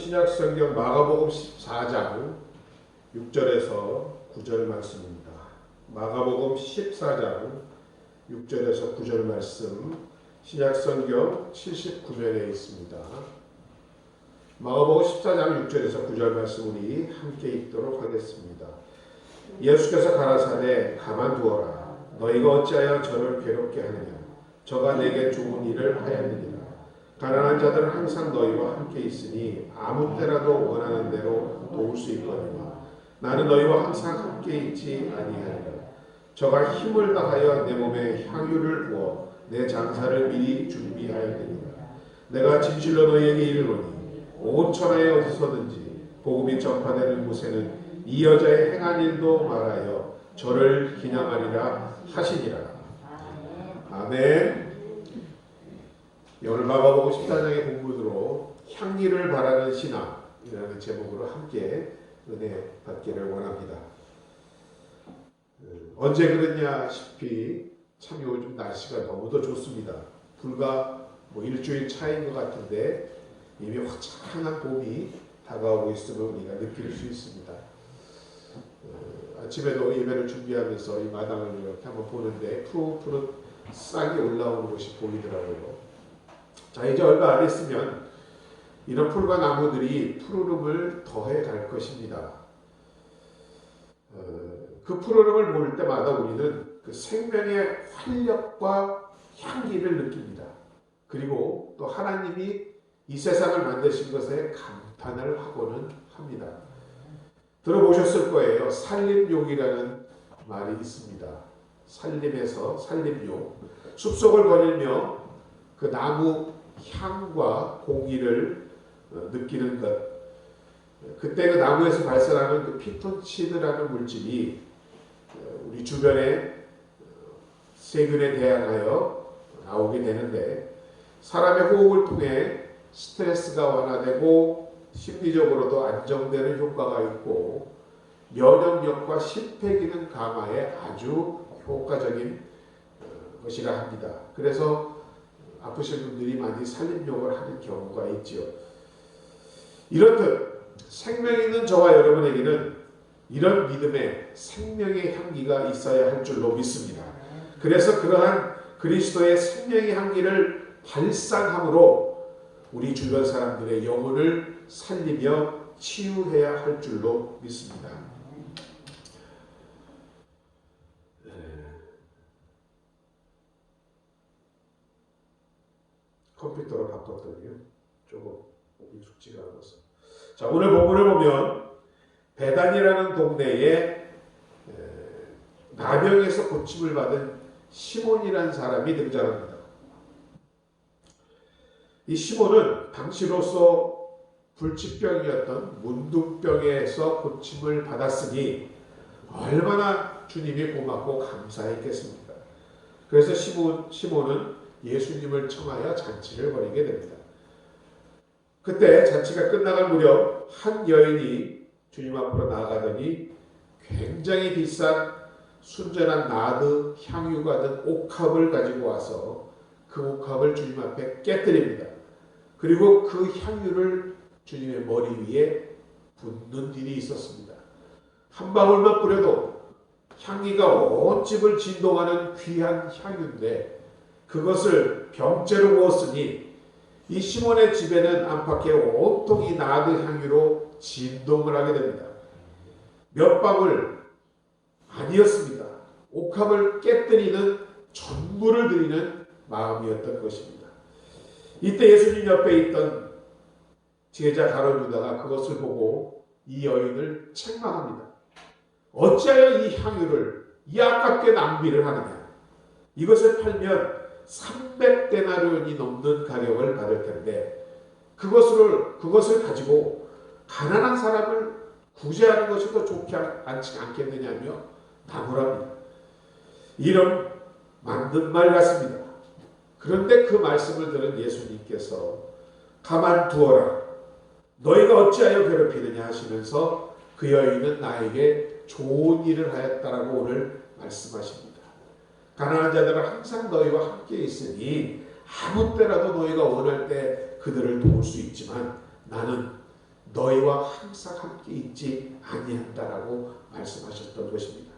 신약성경 마가복음 14장 6절에서 9절 말씀입니다. 마가복음 14장 6절에서 9절 말씀, 신약성경 79면에 있습니다. 마가복음 14장 6절에서 9절 말씀 우리 함께 읽도록 하겠습니다. 예수께서 가라사대 가만두어라. 너희가 어찌하여 저를 괴롭게 하느냐. 저가 내게 좋은 일을 하였느니라. 가난한 자들은 항상 너희와 함께 있으니 아무 때라도 원하는 대로 도울 수 있거니와 나는 너희와 항상 함께 있지 아니하리라. 저가 힘을 다하여 내 몸에 향유를 부어 내 장사를 미리 준비하였느니라. 내가 진실로 너희에게 이르노니 온 천하에 어디서든지 복음이 전파되는 곳에는 이 여자의 행한 일도 말하여 저를 기념하리라 하시니라. 아멘. 오늘 마가복음 14장의 본문으로 향기를 바라는 신앙이라는 제목으로 함께 은혜 받기를 원합니다. 언제 그랬냐시피 참 요즘 날씨가 너무도 좋습니다. 불과 일주일 차인 것 같은데 이미 화창한 봄이 다가오고 있음을 우리가 느낄 수 있습니다. 아침에도 예배를 준비하면서 이 마당을 이렇게 한번 보는데 푸릇푸릇 싹이 올라오는 것이 보이더라고요. 자, 이제 얼마 안 있으면 이런 풀과 나무들이 푸르름을 더해 갈 것입니다. 그 푸르름을 볼 때마다 우리는 그 생명의 활력과 향기를 느낍니다. 그리고 또 하나님이 이 세상을 만드신 것에 감탄을 하고는 합니다. 들어보셨을 거예요. 산림욕이라는 말이 있습니다. 산림에서 산림욕, 숲속을 거닐며 그 나무 향과 공기를 느끼는 것. 그때 그 나무에서 발생하는 그 피톤치드라는 물질이 우리 주변에 세균에 대항하여 나오게 되는데 사람의 호흡을 통해 스트레스가 완화되고 심리적으로도 안정되는 효과가 있고 면역력과 심폐기능 강화에 아주 효과적인 것이라 합니다. 그래서 아프신 분들이 많이 산림욕을 하는 경우가 있지요. 이렇듯 생명 있는 저와 여러분에게는 이런 믿음의 생명의 향기가 있어야 할 줄로 믿습니다. 그래서 그러한 그리스도의 생명의 향기를 발산함으로 우리 주변 사람들의 영혼을 살리며 치유해야 할 줄로 믿습니다. 컴퓨터로 바꿨더니요. 조금 익숙지가 않아서. 자, 오늘 본문을 보면 베단이라는 동네에 나병에서 고침을 받은 시몬이라는 사람이 등장합니다. 이 시몬은 당시로서 불치병이었던 문둥병에서 고침을 받았으니 얼마나 주님이 고맙고 감사했겠습니까? 그래서 시몬은 예수님을 청하여 잔치를 벌이게 됩니다. 그때 잔치가 끝나갈 무렵 한 여인이 주님 앞으로 나아가더니 굉장히 비싼 순전한 나드 향유가 든 옥합을 가지고 와서 그 옥합을 주님 앞에 깨뜨립니다. 그리고 그 향유를 주님의 머리 위에 붓는 일이 있었습니다. 한 방울만 뿌려도 향기가 온 집을 진동하는 귀한 향유인데 그것을 병째로 부었으니 이 시몬의 집에는 안팎에 온통 이 나드 향유로 진동을 하게 됩니다. 몇 방울 아니었습니다. 옥합을 깨뜨리는 전부를 드리는 마음이었던 것입니다. 이때 예수님 옆에 있던 제자 가룟 유다가 그것을 보고 이 여인을 책망합니다. 어찌하여 이 향유를 이 아깝게 낭비를 하느냐. 이것을 팔면 300데나리온이 넘는 가격을 받을 텐데 그것을 가지고 가난한 사람을 구제하는 것이 더 좋지 않겠느냐며 나무랍니다. 이런 만든 말 같습니다. 그런데 그 말씀을 들은 예수님께서 가만두어라. 너희가 어찌하여 괴롭히느냐 하시면서 그 여인은 나에게 좋은 일을 하였다라고 오늘 말씀하십니다. 가난한 자들은 항상 너희와 함께 있으니 아무 때라도 너희가 원할 때 그들을 도울 수 있지만 나는 너희와 항상 함께 있지 아니한다라고 말씀하셨던 것입니다.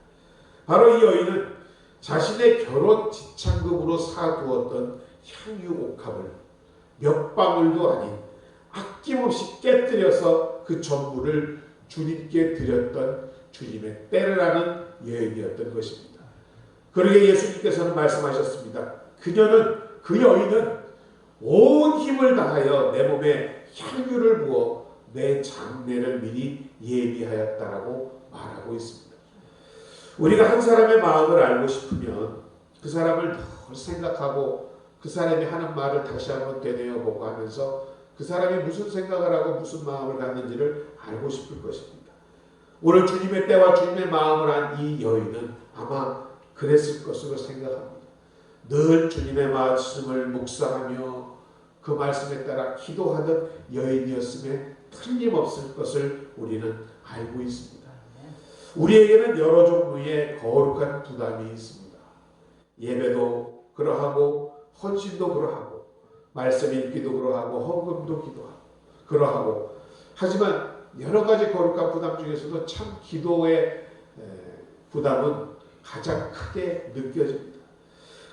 바로 이 여인은 자신의 결혼 지참금으로 사두었던 향유 옥합을 몇 방울도 아닌 아낌없이 깨뜨려서 그 전부를 주님께 드렸던 주님의 때를 아는 여인이었던 것입니다. 그러게 예수님께서는 말씀하셨습니다. 그 여인은 온 힘을 다하여 내 몸에 향유를 부어 내 장례를 미리 예비하였다라고 말하고 있습니다. 우리가 한 사람의 마음을 알고 싶으면 그 사람을 늘 생각하고 그 사람이 하는 말을 다시 한번 되뇌어보고 하면서 그 사람이 무슨 생각을 하고 무슨 마음을 갖는지를 알고 싶을 것입니다. 오늘 주님의 때와 주님의 마음을 안 이 여인은 아마 그랬을 것으로 생각합니다. 늘 주님의 말씀을 묵상하며 그 말씀에 따라 기도하던 여인이었음에 틀림없을 것을 우리는 알고 있습니다. 우리에게는 여러 종류의 거룩한 부담이 있습니다. 예배도 그러하고 헌신도 그러하고 말씀 읽기도 그러하고 헌금도 기도하고 그러하고 하지만 여러 가지 거룩한 부담 중에서도 참 기도의 부담은 가장 크게 느껴집니다.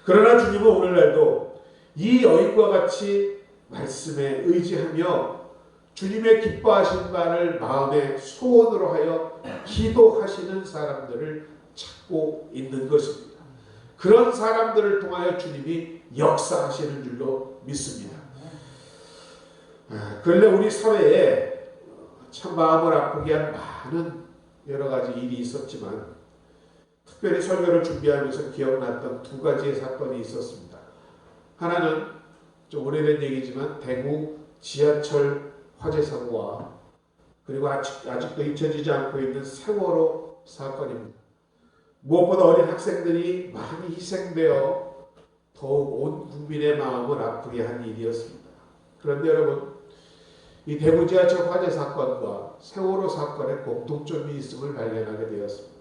그러나 주님은 오늘날도 이 여인과 같이 말씀에 의지하며 주님의 기뻐하신 바를 마음의 소원으로 하여 기도하시는 사람들을 찾고 있는 것입니다. 그런 사람들을 통하여 주님이 역사하시는 줄로 믿습니다. 그런데 우리 사회에 참 마음을 아프게 한 많은 여러 가지 일이 있었지만 특별히 설교를 준비하면서 기억났던 두 가지의 사건이 있었습니다. 하나는 좀 오래된 얘기지만 대구 지하철 화재 사고와 그리고 아직도 잊혀지지 않고 있는 세월호 사건입니다. 무엇보다 어린 학생들이 많이 희생되어 더욱 온 국민의 마음을 아프게 한 일이었습니다. 그런데 여러분, 이 대구 지하철 화재 사건과 세월호 사건에 공통점이 있음을 발견하게 되었습니다.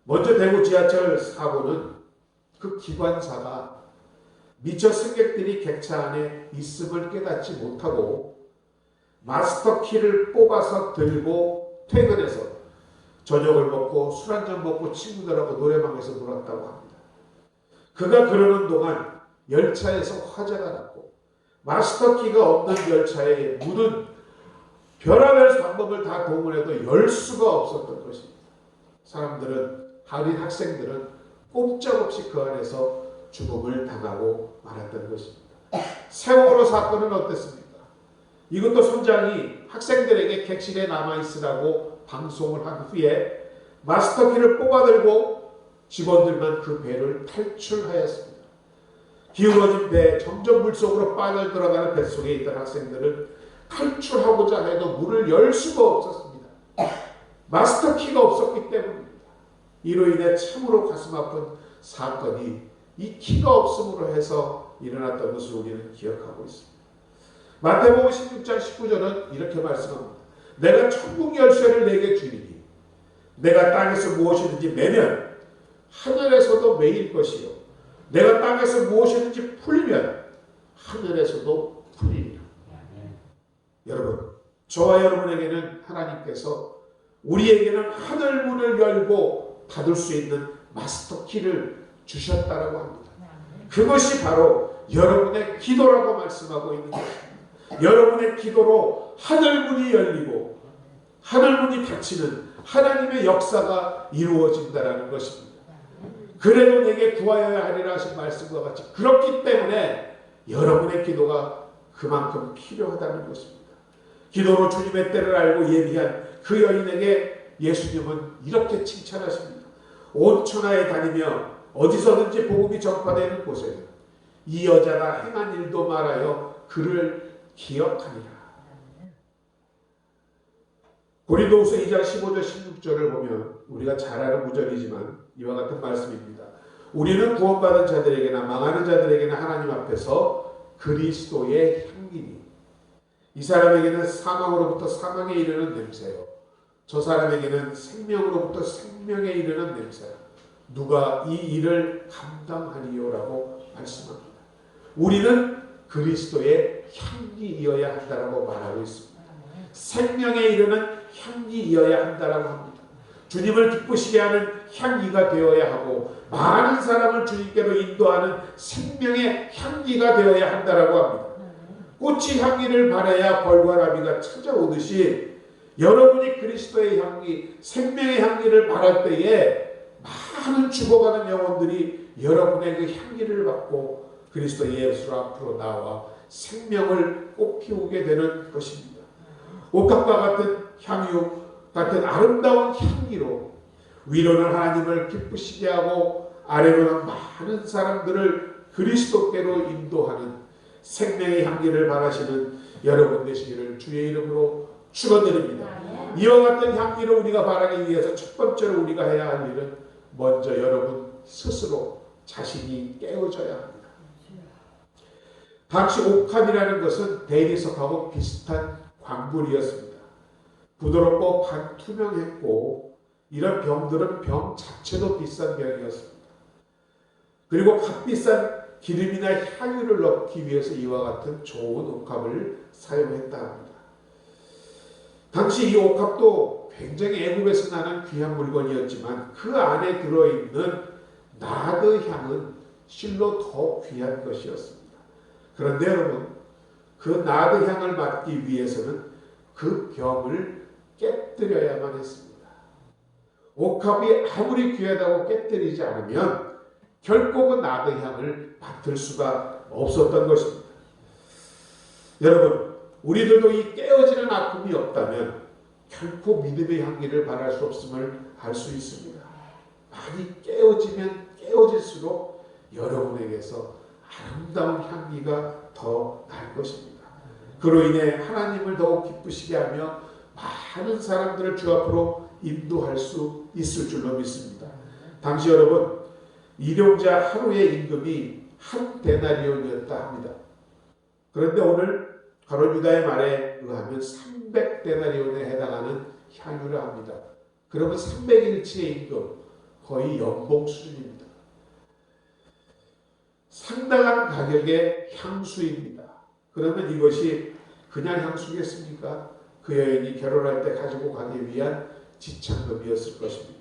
먼저 대구 지하철 사고는 그 기관사가 미처 승객들이 객차 안에 있음을 깨닫지 못하고 마스터 키를 뽑아서 들고 퇴근해서 저녁을 먹고 술 한잔 먹고 친구들하고 노래방에서 놀았다고 합니다. 그가 그러는 동안 열차에서 화재가 났고 마스터 키가 없는 열차에 문은 별의별 방법을 다 동원해도 열 수가 없었던 것입니다. 어린 학생들은 꼼짝없이 그 안에서 죽음을 당하고 말았던 것입니다. 세월호 사건은 어땠습니까? 이것도 선장이 학생들에게 객실에 남아있으라고 방송을 한 후에 마스터키를 뽑아들고 직원들만 그 배를 탈출하였습니다. 기울어진 배, 점점 물속으로 빠져들어가는 뱃속에 있던 학생들은 탈출하고자 해도 문을 열 수가 없었습니다. 마스터키가 없었기 때문입니다. 이로 인해 참으로 가슴 아픈 사건이 이 키가 없음으로 해서 일어났던 것을 우리는 기억하고 있습니다. 마태복음 16장 19절은 이렇게 말씀합니다. 내가 천국 열쇠를 내게 주리니 내가 땅에서 무엇이든지 매면 하늘에서도 매일 것이요 내가 땅에서 무엇이든지 풀면 하늘에서도 풀리리라. 여러분, 저와 여러분에게는 하나님께서 우리에게는 하늘 문을 열고 닫을 수 있는 마스터 키를 주셨다라고 합니다. 그것이 바로 여러분의 기도라고 말씀하고 있는 것입니다. 여러분의 기도로 하늘 문이 열리고 하늘 문이 닫히는 하나님의 역사가 이루어진다라는 것입니다. 그래도 내게 구하여야 하리라 하신 말씀과 같이 그렇기 때문에 여러분의 기도가 그만큼 필요하다는 것입니다. 기도로 주님의 때를 알고 예비한 그 여인에게 예수님은 이렇게 칭찬하십니다. 온 천하에 다니며 어디서든지 복음이 전파되는 곳에 이 여자가 행한 일도 말하여 그를 기억하니라. 고린도후서 2장 15절 16절을 보면 우리가 잘 아는 구절이지만 이와 같은 말씀입니다. 우리는 구원받은 자들에게나 망하는 자들에게나 하나님 앞에서 그리스도의 향기니 이 사람에게는 사망으로부터 사망에 이르는 냄새요 저 사람에게는 생명으로부터 생명에 이르는 냄새요 누가 이 일을 감당하리요라고 말씀합니다. 우리는 그리스도의 향기이어야 한다라고 말하고 있습니다. 생명에 이르는 향기이어야 한다라고 합니다. 주님을 기쁘시게 하는 향기가 되어야 하고 많은 사람을 주님께로 인도하는 생명의 향기가 되어야 한다라고 합니다. 꽃이 향기를 바라야 벌과 나비가 찾아오듯이 여러분이 그리스도의 향기, 생명의 향기를 바랄 때에 많은 죽어가는 영혼들이 여러분의 그 향기를 받고 그리스도 예수 앞으로 나와 생명을 꽃피우게 되는 것입니다. 옥합과 같은 향유 같은 아름다운 향기로 위로는 하나님을 기쁘시게 하고 아래로는 많은 사람들을 그리스도께로 인도하는 생명의 향기를 바라시는 여러분 되시기를 주의 이름으로 축원드립니다. 이와 같은 향기를 우리가 바라기 위해서 첫 번째로 우리가 해야 할 일은 먼저 여러분 스스로 자신이 깨어져야 합니다. 당시 옥합이라는 것은 대리석하고 비슷한 광물이었습니다. 부드럽고 반투명했고 이런 병들은 병 자체도 비싼 병이었습니다. 그리고 값비싼 기름이나 향유를 넣기 위해서 이와 같은 좋은 옥합을 사용했다 합니다. 당시 이 옥합도 굉장히 애굽에서 나는 귀한 물건이었지만 그 안에 들어있는 나드 향은 실로 더 귀한 것이었습니다. 그런데 여러분, 그 나드 향을 맡기 위해서는 그 병을 깨뜨려야만 했습니다. 옥합이 아무리 귀하다고 깨뜨리지 않으면 결코 그 나드 향을 맡을 수가 없었던 것입니다. 여러분, 우리들도 이 깨어지는 아픔이 없다면 결코 믿음의 향기를 바랄 수 없음을 알 수 있습니다. 많이 깨어지면 깨어질수록 여러분에게서 아름다운 향기가 더 날 것입니다. 그로 인해 하나님을 더욱 기쁘시게 하며 많은 사람들을 주 앞으로 인도할 수 있을 줄로 믿습니다. 당시 여러분, 일용자 하루의 임금이 한 데나리온이었다 합니다. 그런데 오늘 가롯 유다의 말에 의하면 300데나리온에 해당하는 향유를 합니다. 그러면 300일치의 임금, 거의 연봉 수준입니다. 상당한 가격의 향수입니다. 그러면 이것이 그냥 향수겠습니까? 그 여인이 결혼할 때 가지고 가기 위한 지참금이었을 것입니다.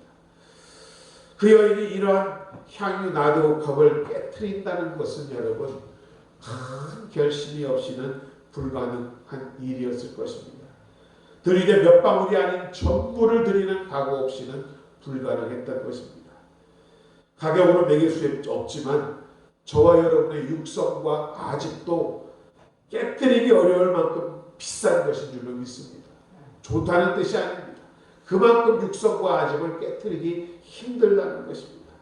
그 여인이 이러한 향유 나드 옥합을 깨트린다는 것은 여러분 큰 결심이 없이는 불가능한 일이었을 것입니다. 들이대 몇 방울이 아닌 전부를 드리는 각오 없이는 불가능했던 것입니다. 가격으로 매길 수 없지만 저와 여러분의 육성과 아직도 깨뜨리기 어려울 만큼 비싼 것인 줄로 믿습니다. 좋다는 뜻이 아닙니다. 그만큼 육성과 아집을 깨뜨리기 힘들다는 것입니다.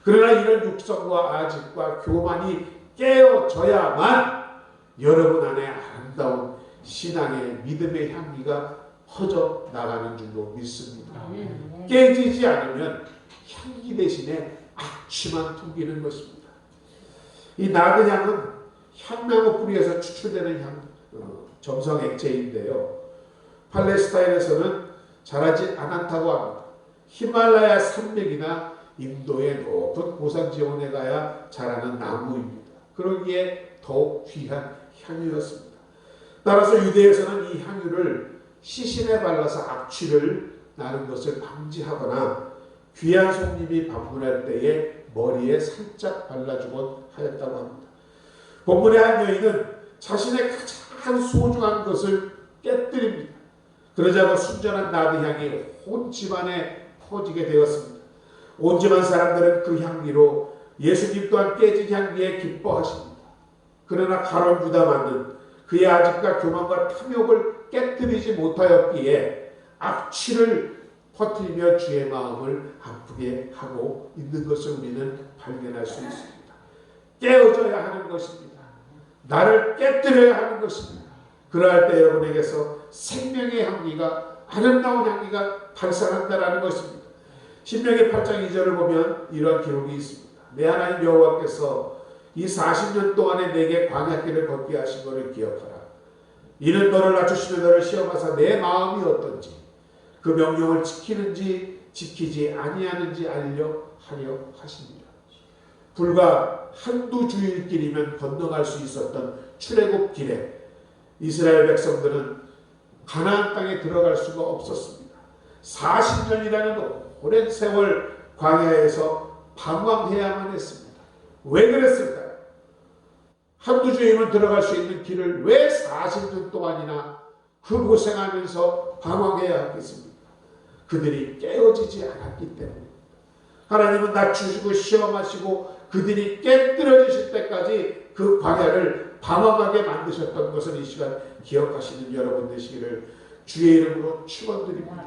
그러나 이런 육성과 아집과 교만이 깨어져야만 여러분 안에 아름다운 신앙의 믿음의 향기가 퍼져 나가는 줄로 믿습니다. 깨지지 않으면 향기 대신에 악취만 풍기는 것입니다. 이 나드 향은 향나무 뿌리에서 추출되는 점성 액체인데요. 팔레스타인에서는 자라지 않았다고 합니다. 히말라야 산맥이나 인도의 높은 고산지원에 가야 자라는 나무입니다. 그러기에 더욱 귀한 향유였습니다. 따라서 유대에서는 이 향유를 시신에 발라서 악취를 나는 것을 방지하거나 귀한 손님이 방문할 때에 머리에 살짝 발라주곤 하였다고 합니다. 본문의 한 여인은 자신의 가장 소중한 것을 깨뜨립니다. 그러자고 순전한 나드 향이 온 집안에 퍼지게 되었습니다. 온 집안 사람들은 그 향기로 예수님 또한 깨진 향기에 기뻐하십니다. 그러나 가롯 유다만은 그의 아집과 교만과 탐욕을 깨뜨리지 못하였기에 악취를 퍼뜨리며 주의 마음을 아프게 하고 있는 것을 우리는 발견할 수 있습니다. 깨어져야 하는 것입니다. 나를 깨뜨려야 하는 것입니다. 그러할 때 여러분에게서 생명의 향기가, 아름다운 향기가 발산한다라는 것입니다. 신명기 8장 2절을 보면 이런 기록이 있습니다. 내 하나님 여호와께서 이 40년 동안에 내게 광야길을 걷게 하신 것을 기억하라. 이는 너를 낮추시며 너를 시험하사 내 마음이 어떤지 그 명령을 지키는지 지키지 아니하는지 알려 하려 하십니다. 불과 한두 주일 길이면 건너갈 수 있었던 출애굽 길에 이스라엘 백성들은 가나안 땅에 들어갈 수가 없었습니다. 40년이라는 오랜 세월 광야에서 방황해야만 했습니다. 왜 그랬을까요? 한두 주이면 들어갈 수 있는 길을 왜 40년 동안이나 그 고생하면서 방황해야 하겠습니까? 그들이 깨어지지 않았기 때문입니다. 하나님은 낮추시고 시험하시고 그들이 깨뜨려지실 때까지 그 광야를 방황하게 만드셨던 것을 이 시간 기억하시는 여러분 되시기를 주의 이름으로 축원드립니다.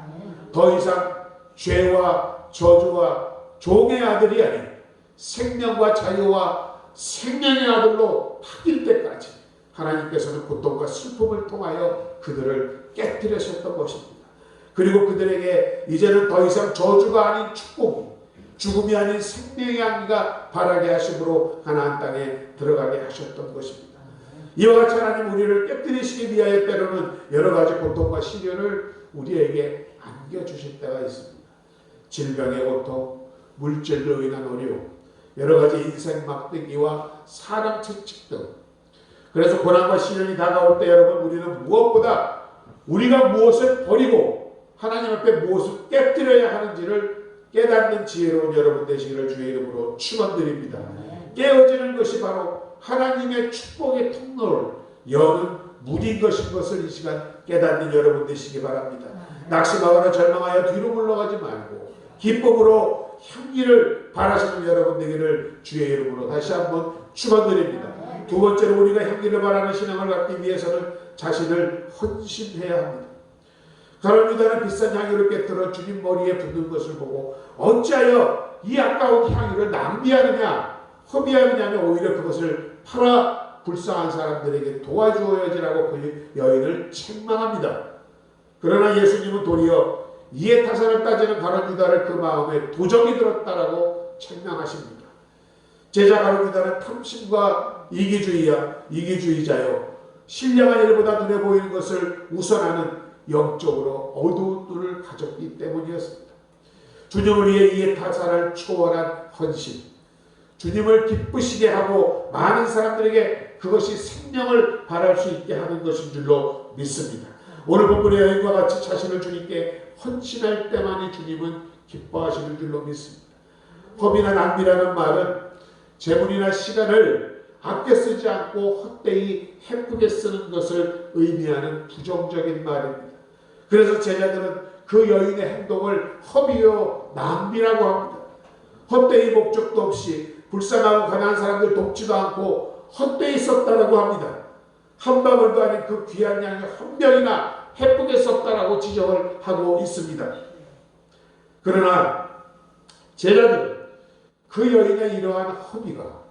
더 이상 죄와 저주와 종의 아들이 아닌 생명과 자유와 생명의 아들로 바뀔 때까지 하나님께서는 고통과 슬픔을 통하여 그들을 깨뜨리셨던 것입니다. 그리고 그들에게 이제는 더 이상 저주가 아닌 축복이, 죽음이 아닌 생명의 향기가 바라게 하심으로 가나안 땅에 들어가게 하셨던 것입니다. 이와 같이 하나님 우리를 깨뜨리시기 위하여 때로는 여러 가지 고통과 시련을 우리에게 안겨주실 때가 있습니다. 질병의 고통, 물질로 인한 어려움, 여러 가지 인생 막대기와 사람 채찍 등. 그래서 고난과 시련이 다가올 때 여러분 우리는 무엇보다 우리가 무엇을 버리고 하나님 앞에 무엇을 깨뜨려야 하는지를 깨닫는 지혜로운 여러분 되시기를 주의 이름으로 축원드립니다. 깨어지는 것이 바로 하나님의 축복의 통로를 여는 문인 것인 것을 이 시간 깨닫는 여러분 되시기 바랍니다. 낙심하거나 절망하여 뒤로 물러가지 말고 기쁨으로 향기를 바라시는 여러분 되기를 주의 이름으로 다시 한번 축원드립니다. 두 번째로 우리가 향기를 바라는 신앙을 갖기 위해서는 자신을 헌신해야 합니다. 가룟 유다는 비싼 향유를 깨뜨려 주님 머리에 붓는 것을 보고 어찌하여 이 아까운 향유를 낭비하느냐 허비하느냐며 오히려 그것을 팔아 불쌍한 사람들에게 도와주어야지라고 그 여인을 책망합니다. 그러나 예수님은 도리어 이에 타산을 따지는 가룟 유다를 그 마음에 도적이 들었다라고 책망하십니다. 제자 가룟 유다는 탐심과 이기주의자요 신령한 일보다 눈에 보이는 것을 우선하는 영적으로 어두운 눈을 가졌기 때문이었습니다. 주님을 위해 이에 타산을 초월한 헌신, 주님을 기쁘시게 하고 많은 사람들에게 그것이 생명을 발할 수 있게 하는 것인 줄로 믿습니다. 오늘 본문의 여인과 같이 자신을 주님께 헌신할 때만이 주님은 기뻐하시는 줄로 믿습니다. 허비나 낭비라는 말은 재물이나 시간을 아껴 쓰지 않고 헛되이 헤프게 쓰는 것을 의미하는 부정적인 말입니다. 그래서 제자들은 그 여인의 행동을 허비요 낭비라고 합니다. 헛되이 목적도 없이 불쌍하고 가난한 사람들 돕지도 않고 헛되이 썼다라고 합니다. 한 방울도 아닌 그 귀한 양을 한 병이나 헤프게 썼다라고 지적을 하고 있습니다. 그러나 제자들은 그 여인의 이러한 허비가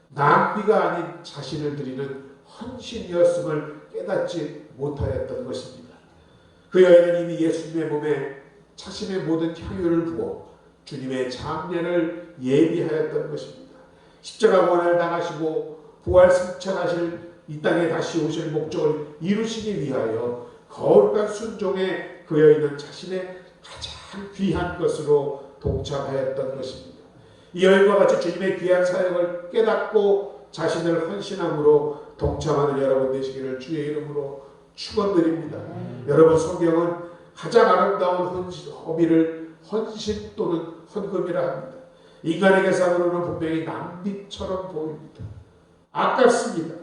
낭비가 아닌 자신을 드리는 헌신이었음을 깨닫지 못하였던 것입니다. 그 여인은 이미 예수님의 몸에 자신의 모든 향유를 부어 주님의 장례를 예비하였던 것입니다. 십자가 고난을 당하시고 부활 승천하실 이 땅에 다시 오실 목적을 이루시기 위하여 거룩한 순종에 그 여인은 자신의 가장 귀한 것으로 동참하였던 것입니다. 이 여인과 같이 주님의 귀한 사역을 깨닫고 자신을 헌신함으로 동참하는 여러분 되시기를 주의 이름으로 축원드립니다. 여러분 성경은 가장 아름다운 허비를 헌신 또는 헌금이라 합니다. 인간의 계산으로는 분명히 낭비처럼 보입니다. 아깝습니다.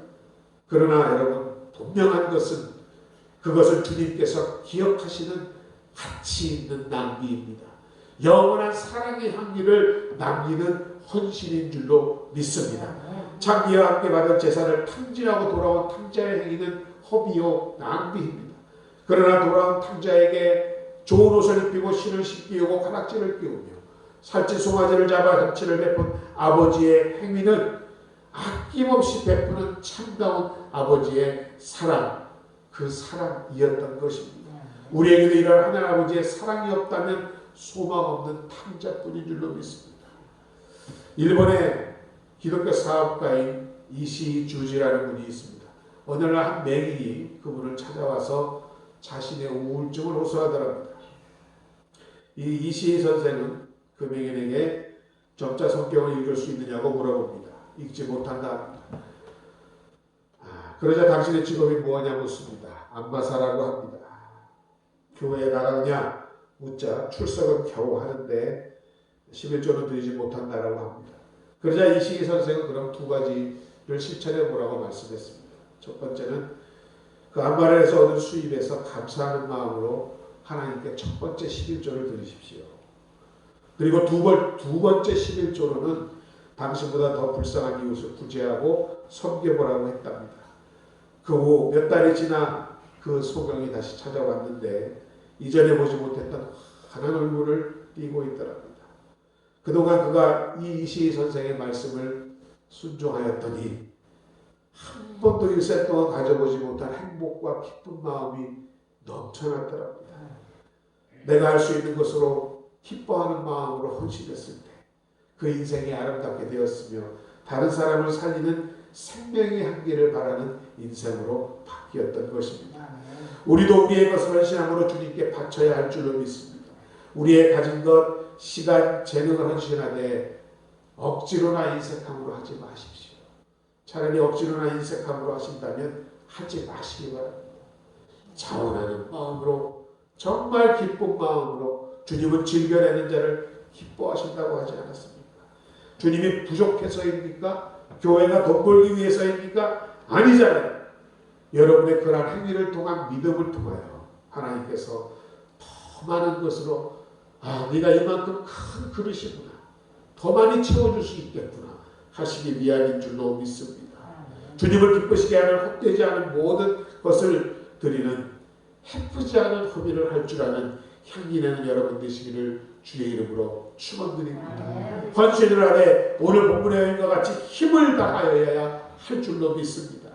그러나 여러분 분명한 것은 그것은 주님께서 기억하시는 가치 있는 낭비입니다. 영원한 사랑의 향기를 남기는 헌신인 줄로 믿습니다. 장미와 함께 받은 제사를 탕진하고 돌아온 탕자의 행위는 허비요 낭비입니다. 그러나 돌아온 탕자에게 좋은 옷을 입히고 신을 신기우고 가락지를 끼우며 살찐 송아지를 잡아 잔치를 베푼 아버지의 행위는 아낌없이 베푸는 참다운 아버지의 사랑, 그 사랑이었던 것입니다. 우리에게도 이런 하나님 아버지의 사랑이 없다면 소망 없는 탕자뿐인 줄로 믿습니다. 일본의 기독교 사업가인 이시이 주지라는 분이 있습니다. 어느 날 한 맹인이 그분을 찾아와서 자신의 우울증을 호소하더랍니다. 이 이시이 선생은 그 맹인에게 점자 성경을 읽을 수 있느냐고 물어봅니다. 읽지 못한다 합니다. 그러자 당신의 직업이 뭐냐고 묻습니다. 안마사라고 합니다. 교회에 나가냐 묻자 출석은 겨우 하는데 11조는 드리지 못한다라고 합니다. 그러자 이시기 선생은 그럼 두 가지를 실천해 보라고 말씀했습니다. 첫 번째는 그 안바렐에서 얻은 수입에서 감사하는 마음으로 하나님께 첫 번째 11조를 드리십시오. 그리고 두 번째 11조로는 당신보다 더 불쌍한 이웃을 구제하고 섬겨보라고 했답니다. 그 후 몇 달이 지나 그 소경이 다시 찾아왔는데 이전에 보지 못했던 환한 얼굴을 띠고 있더랍니다. 그동안 그가 이 이시희 선생의 말씀을 순종하였더니 한 번도 일생 동안 가져보지 못한 행복과 기쁜 마음이 넘쳐났더랍니다. 내가 할 수 있는 것으로 기뻐하는 마음으로 헌신했을 때 그 인생이 아름답게 되었으며 다른 사람을 살리는 생명의 한계를 바라는 인생으로 바뀌었던 것입니다. 우리도 우리의 것을 헌신함으로 주님께 바쳐야 할 줄로 믿습니다. 우리의 가진 것, 시간, 재능을 헌신하되 억지로나 인색함으로 하지 마십시오. 차라리 억지로나 인색함으로 하신다면 하지 마시기 바랍니다. 자원하는 마음으로, 정말 기쁜 마음으로 주님은 즐겨내는 자를 기뻐하신다고 하지 않았습니까? 주님이 부족해서입니까? 교회가 돈 벌기 위해서입니까? 아니잖아요. 여러분의 그러한 행위를 통한 믿음을 통하여 하나님께서 더 많은 것으로 네가 이만큼 큰 그릇이구나, 더 많이 채워줄 수 있겠구나 하시기 위함인 줄로 믿습니다. 주님을 기쁘시게 하는 헛되지 않은 모든 것을 드리는 해프지 않은 허비를 할 줄 아는 향기 내는 여러분 되시기를 주의 이름으로 축원드립니다. 헌신을 하되 오늘 본문의 여인과 같이 힘을 다하여야 할 줄로 믿습니다.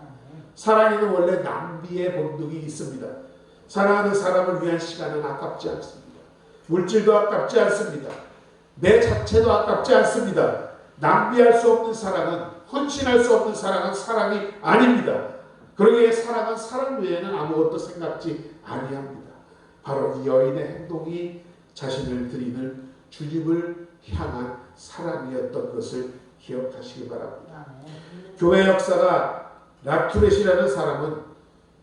사랑에는 원래 낭비의 본능이 있습니다. 사랑하는 사람을 위한 시간은 아깝지 않습니다. 물질도 아깝지 않습니다. 내 자체도 아깝지 않습니다. 낭비할 수 없는 사랑은, 헌신할 수 없는 사랑은 사랑이 아닙니다. 그러기에 사랑은 사랑 외에는 아무것도 생각지 아니합니다. 바로 이 여인의 행동이 자신을 드리는 주님을 향한 사랑이었던 것을 기억하시기 바랍니다. 교회 역사가 라투렛이라는 사람은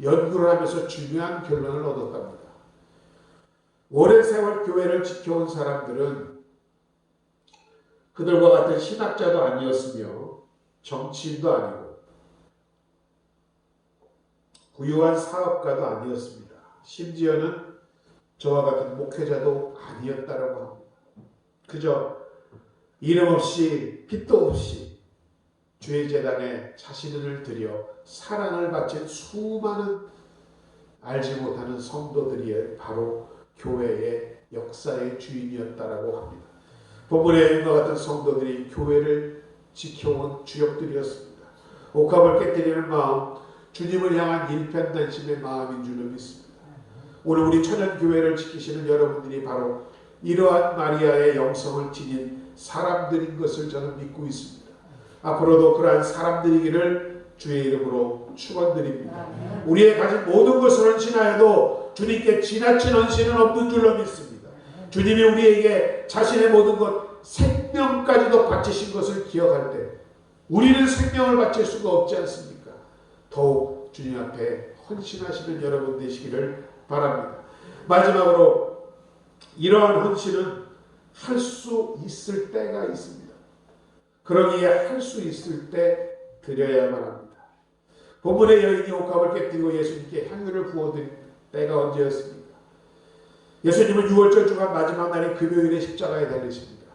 연구를 하면서 중요한 결론을 얻었답니다. 오랜 세월 교회를 지켜온 사람들은 그들과 같은 신학자도 아니었으며 정치인도 아니고 부유한 사업가도 아니었습니다. 심지어는 저와 같은 목회자도 아니었다라고 합니다. 그저 이름 없이 빚도 없이 주의 재단에 자신을 들여 사랑을 바친 수많은 알지 못하는 성도들이 바로 교회의 역사의 주인이었다라고 합니다. 본문의 여인과 같은 성도들이 교회를 지켜온 주역들이었습니다. 옥합을 깨뜨리는 마음, 주님을 향한 일편단심의 마음인 줄로 믿습니다. 오늘 우리 천연교회를 지키시는 여러분들이 바로 이러한 마리아의 영성을 지닌 사람들인 것을 저는 믿고 있습니다. 앞으로도 그러한 사람들이기를 주의 이름으로 축원드립니다. 우리의 가진 모든 것을 헌신하여도 주님께 지나친 헌신은 없는 줄로 믿습니다. 주님이 우리에게 자신의 모든 것, 생명까지도 바치신 것을 기억할 때 우리는 생명을 바칠 수가 없지 않습니까? 더욱 주님 앞에 헌신하시는 여러분 되시기를 바랍니다. 마지막으로 이러한 헌신은 할 수 있을 때가 있습니다. 그러기에 할 수 있을 때 드려야만 합니다. 본문의 여인이 옥합을 깨뜨리고 예수님께 향유를 부어드린 때가 언제였습니까? 예수님은 6월절 주간 마지막 날인 금요일에 십자가에 달리십니다.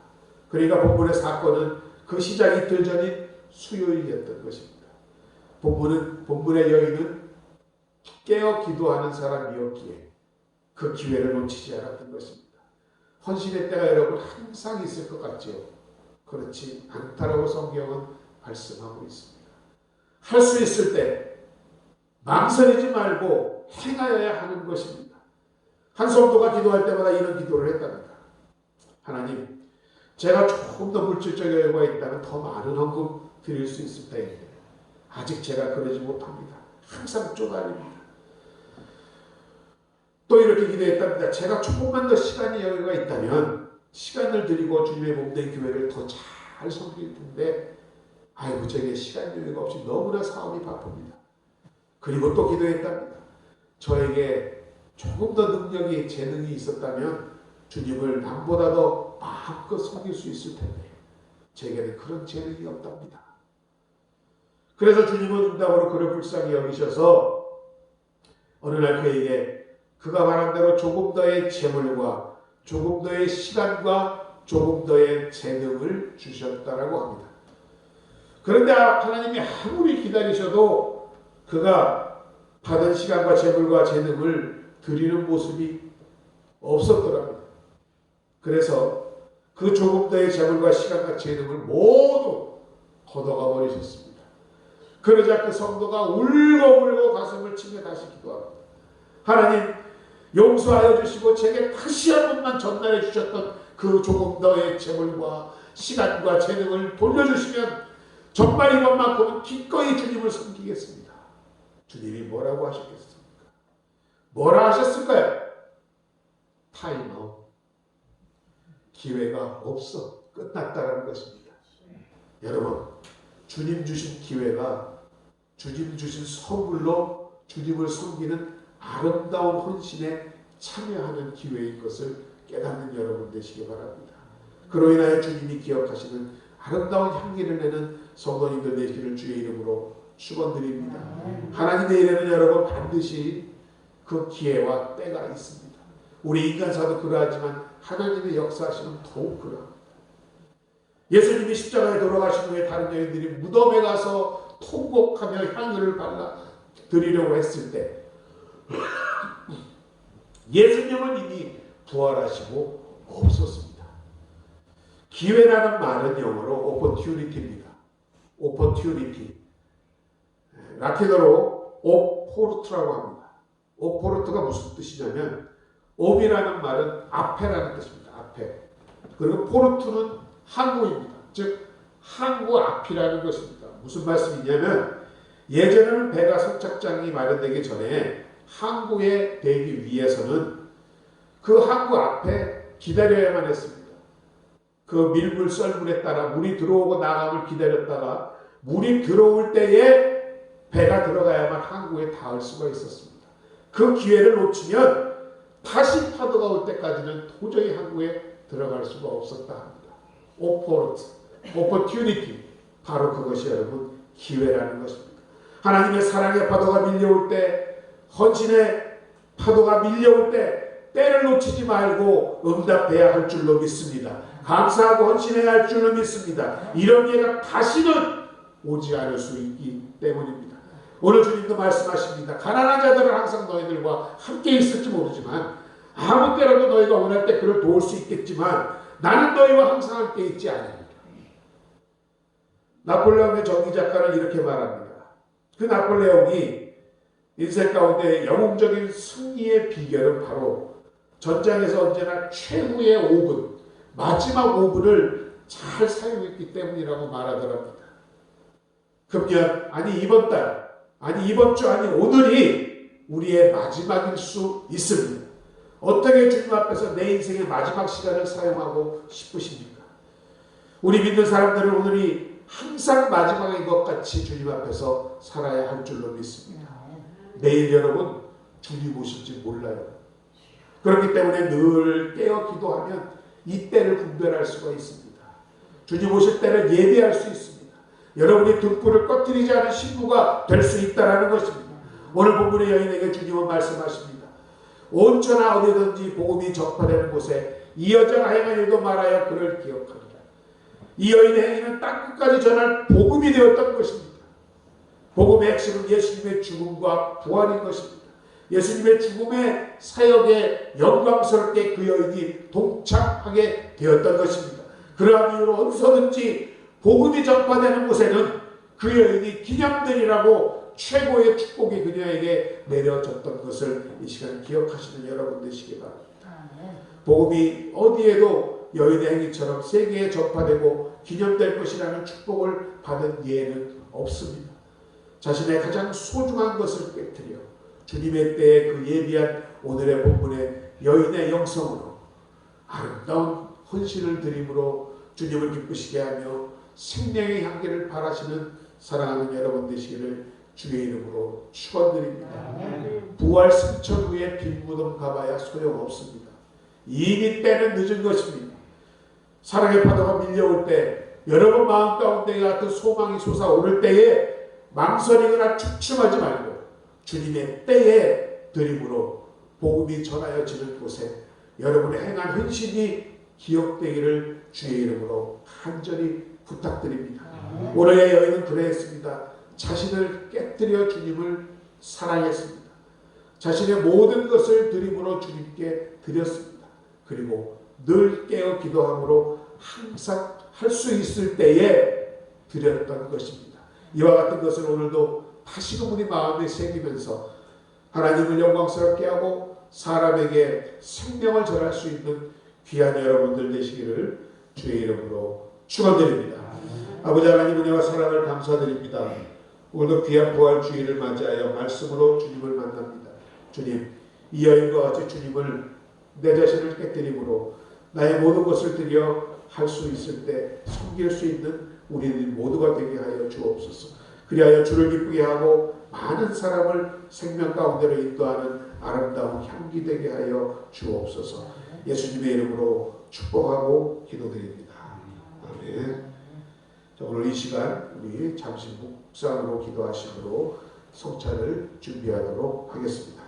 그러니까 본문의 사건은 그 시작 이틀 전인 수요일이었던 것입니다. 본문의 여인은 깨어 기도하는 사람이었기에 그 기회를 놓치지 않았던 것입니다. 헌신의 때가 여러분 항상 있을 것 같지요? 그렇지 않다라고 성경은 말씀하고 있습니다. 할 수 있을 때 망설이지 말고 행하여야 하는 것입니다. 한 성도가 기도할 때마다 이런 기도를 했답니다. 하나님, 제가 조금 더 물질적 여유가 있다면 더 많은 헌금 드릴 수 있을 때인데 아직 제가 그러지 못합니다. 항상 쪼달립니다. 또 이렇게 기도했답니다. 제가 조금만 더 시간이 여유가 있다면 시간을 드리고 주님의 몸된 교회를 더 잘 섬길 텐데 아이고 제게 시간 여유가 없이 너무나 사업이 바쁩니다. 그리고 또 기도했답니다. 저에게 조금 더 능력이 재능이 있었다면 주님을 남보다 더 마음껏 섬길 수 있을 텐데 제게는 그런 재능이 없답니다. 그래서 주님은 응답으로 그를 불쌍히 여기셔서 어느 날 그에게 그가 말한 대로 조금 더의 재물과 조금 더의 시간과 조금 더의 재능을 주셨다라고 합니다. 그런데 하나님이 아무리 기다리셔도 그가 받은 시간과 재물과 재능을 드리는 모습이 없었더랍니다. 그래서 그 조금 더의 재물과 시간과 재능을 모두 걷어가 버리셨습니다. 그러자 그 성도가 울고 가슴을 치며 다시 기도합니다. 하나님, 용서하여 주시고 제게 다시 한 번만 전달해 주셨던 그 조금 더의 재물과 시간과 재능을 돌려주시면 정말 이번만큼은 기꺼이 주님을 섬기겠습니다. 주님이 뭐라고 하셨겠습니까? 뭐라 하셨을까요? 타임아웃. 기회가 없어. 끝났다라는 것입니다. 여러분, 주님 주신 기회가 주님 주신 선물로 주님을 섬기는 아름다운 헌신에 참여하는 기회인 것을 깨닫는 여러분 되시기 바랍니다. 그로 인하여 주님이 기억하시는 아름다운 향기를 내는 성도님들 되시기를 주의 이름으로 축원드립니다. 하나님의 일에는 여러분 반드시 그 기회와 때가 있습니다. 우리 인간사도 그러하지만 하나님의 역사하시면 더욱 그러합니다. 예수님이 십자가에 돌아가신 후에 다른 여인들이 무덤에 가서 통곡하며 향유를 발라 드리려고 했을 때 예수님은 이미 부활하시고 없었습니다. 기회라는 말은 영어로 opportunity입니다. opportunity. 라틴어로 opport라고 합니다. oppor가 무슨 뜻이냐면 op이라는 말은 앞에라는 뜻입니다. 앞에. 그리고 port는 항구입니다. 즉 항구 앞이라는 것입니다. 무슨 말씀이냐면 예전에는 배가 선착장이 마련되기 전에 항구에 대기 위해서는 그 항구 앞에 기다려야만 했습니다. 그 밀물 썰물에 따라 물이 들어오고 나감을 기다렸다가 물이 들어올 때에 배가 들어가야만 항구에 닿을 수가 있었습니다. 그 기회를 놓치면 다시 파도가 올 때까지는 도저히 항구에 들어갈 수가 없었다 합니다. opportunity. 바로 그것이 여러분 기회라는 것입니다. 하나님의 사랑의 파도가 밀려올 때, 헌신의 파도가 밀려올 때 때를 놓치지 말고 응답해야 할 줄로 믿습니다. 감사하고 헌신해야 할 줄로 믿습니다. 이런 기회가 다시는 오지 않을 수 있기 때문입니다. 오늘 주님도 말씀하십니다. 가난한 자들은 항상 너희들과 함께 있을지 모르지만 아무 때라도 너희가 원할 때 그를 도울 수 있겠지만 나는 너희와 항상 함께 있지 않으리라. 나폴레옹의 정의작가는 이렇게 말합니다. 그 나폴레옹이 인생 가운데 영웅적인 승리의 비결은 바로 전장에서 언제나 최후의 5분, 마지막 5분을 잘 사용했기 때문이라고 말하더랍니다. 금년, 아니 이번 달, 아니 이번 주, 아니 오늘이 우리의 마지막일 수 있습니다. 어떻게 주님 앞에서 내 인생의 마지막 시간을 사용하고 싶으십니까? 우리 믿는 사람들은 오늘이 항상 마지막인 것 같이 주님 앞에서 살아야 할 줄로 믿습니다. 내일 여러분 주님 오실지 몰라요. 그렇기 때문에 늘 깨어 기도하면 이 때를 분별할 수가 있습니다. 주님 오실 때를 예비할 수 있습니다. 여러분이 등불을 꺼뜨리지 않은 신부가 될 수 있다는 것입니다. 오늘 본문의 여인에게 주님은 말씀하십니다. 온천하 어디든지 복음이 전파되는 곳에 이 여자가 행한 일도 말하여 그를 기억하리라. 이 여인의 행위는 땅끝까지 전할 복음이 되었던 것입니다. 복음의 핵심은 예수님의 죽음과 부활인 것입니다. 예수님의 죽음의 사역에 영광스럽게 그 여인이 동참하게 되었던 것입니다. 그러한 이유로 어디서든지 복음이 전파되는 곳에는 그 여인이 기념되리라고 최고의 축복이 그녀에게 내려졌던 것을 이 시간에 기억하시는 여러분 되시기 바랍니다. 복음이 어디에도 여인의 행위처럼 세계에 전파되고 기념될 것이라는 축복을 받은 예는 없습니다. 자신의 가장 소중한 것을 깨뜨려 주님의 때에 그 예비한 오늘의 본문의 여인의 영성으로 아름다운 헌신을 드림으로 주님을 기쁘시게 하며 생명의 향기를 바라시는 사랑하는 여러분 되시기를 주의 이름으로 축원드립니다. 부활 승천 후에 빈 무덤 가봐야 소용없습니다. 이미 때는 늦은 것입니다. 사랑의 파도가 밀려올 때, 여러분 마음 가운데 같은 소망이 솟아오를 때에 망설이거나 주춤하지 말고 주님의 때에 드림으로 복음이 전하여지는 곳에 여러분의 행한 헌신이 기억되기를 주의 이름으로 간절히 부탁드립니다. 오늘의 여인은 그랬습니다. 자신을 깨뜨려 주님을 사랑했습니다. 자신의 모든 것을 드림으로 주님께 드렸습니다. 그리고 늘 깨어 기도함으로 항상 할 수 있을 때에 드렸던 것입니다. 이와 같은 것을 오늘도 다시금 우리 마음에 새기면서 하나님을 영광스럽게 하고 사람에게 생명을 전할 수 있는 귀한 여러분들 되시기를 주의 이름으로 축원드립니다. 아버지 하나님 은혜와 사랑을 감사드립니다. 오늘도 귀한 부활 주일을 맞이하여 말씀으로 주님을 만납니다. 주님, 이 여인과 같이 주님을 내 자신을 깨뜨림으로 나의 모든 것을 드려 할 수 있을 때 섬길 수 있는 우리들 모두가 되게 하여 주옵소서. 그리하여 주를 기쁘게 하고 많은 사람을 생명 가운데로 인도하는 아름다운 향기 되게 하여 주옵소서. 예수님의 이름으로 축복하고 기도드립니다. 아멘. 자, 오늘 이 시간 우리 잠시 묵상으로 기도하심으로 성찬을 준비하도록 하겠습니다.